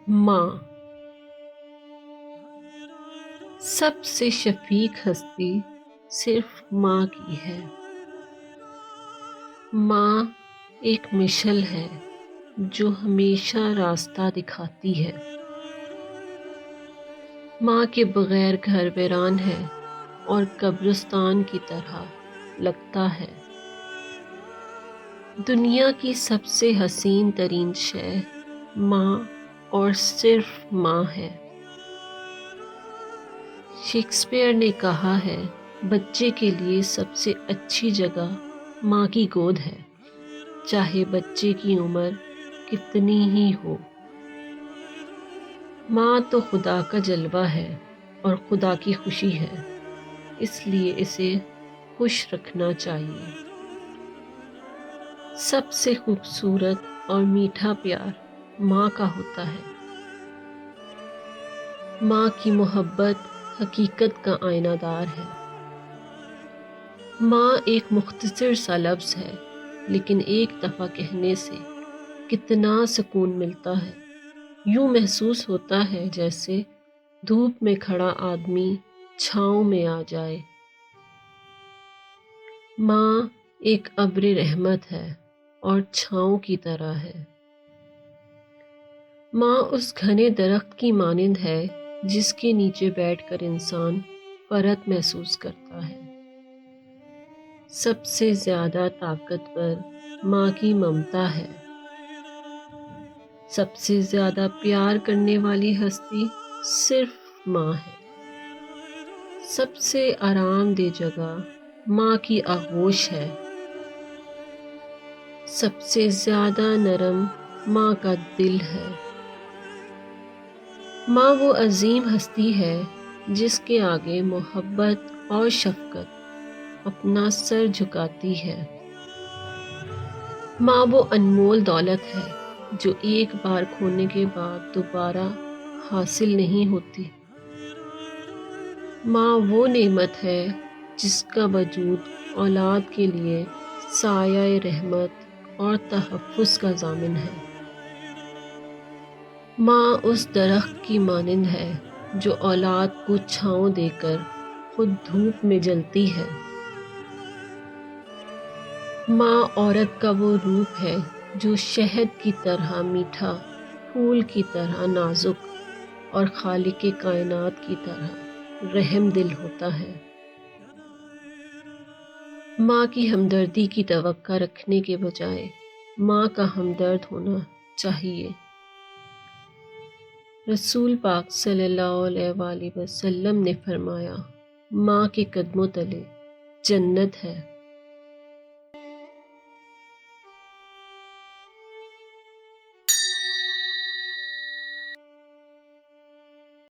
ماں سب سے شفیق ہستی صرف ماں کی ہے۔ ماں ایک مشل ہے جو ہمیشہ راستہ دکھاتی ہے۔ ماں کے بغیر گھر ویران ہے اور قبرستان کی طرح لگتا ہے۔ دنیا کی سب سے حسین ترین شے ماں اور صرف ماں ہے۔ شیکسپیئر نے کہا ہے، بچے کے لیے سب سے اچھی جگہ ماں کی گود ہے، چاہے بچے کی عمر کتنی ہی ہو۔ ماں تو خدا کا جلوہ ہے اور خدا کی خوشی ہے، اس لیے اسے خوش رکھنا چاہیے۔ سب سے خوبصورت اور میٹھا پیار ماں کا ہوتا ہے۔ ماں کی محبت حقیقت کا آئینہ دار ہے۔ ماں ایک مختصر سا لفظ ہے، لیکن ایک دفعہ کہنے سے کتنا سکون ملتا ہے۔ یوں محسوس ہوتا ہے جیسے دھوپ میں کھڑا آدمی چھاؤں میں آ جائے۔ ماں ایک ابر رحمت ہے اور چھاؤں کی طرح ہے۔ ماں اس گھنے درخت کی مانند ہے جس کے نیچے بیٹھ کر انسان فرحت محسوس کرتا ہے۔ سب سے زیادہ طاقتور ماں کی ممتا ہے۔ سب سے زیادہ پیار کرنے والی ہستی صرف ماں ہے۔ سب سے آرام دہ جگہ ماں کی آغوش ہے۔ سب سے زیادہ نرم ماں کا دل ہے۔ ماں وہ عظیم ہستی ہے جس کے آگے محبت اور شفقت اپنا سر جھکاتی ہے۔ ماں وہ انمول دولت ہے جو ایک بار کھونے کے بعد دوبارہ حاصل نہیں ہوتی۔ ماں وہ نعمت ہے جس کا وجود اولاد کے لیے سایہ رحمت اور تحفظ کا ضامن ہے۔ ماں اس درخت کی مانند ہے جو اولاد کو چھاؤں دے کر خود دھوپ میں جلتی ہے۔ ماں عورت کا وہ روپ ہے جو شہد کی طرح میٹھا، پھول کی طرح نازک اور خالق کائنات کی طرح رحم دل ہوتا ہے۔ ماں کی ہمدردی کی توقع رکھنے کے بجائے ماں کا ہمدرد ہونا چاہیے۔ رسول پاک صلی اللہ علیہ وآلہ وسلم نے فرمایا، ماں کے قدموں تلے جنت ہے۔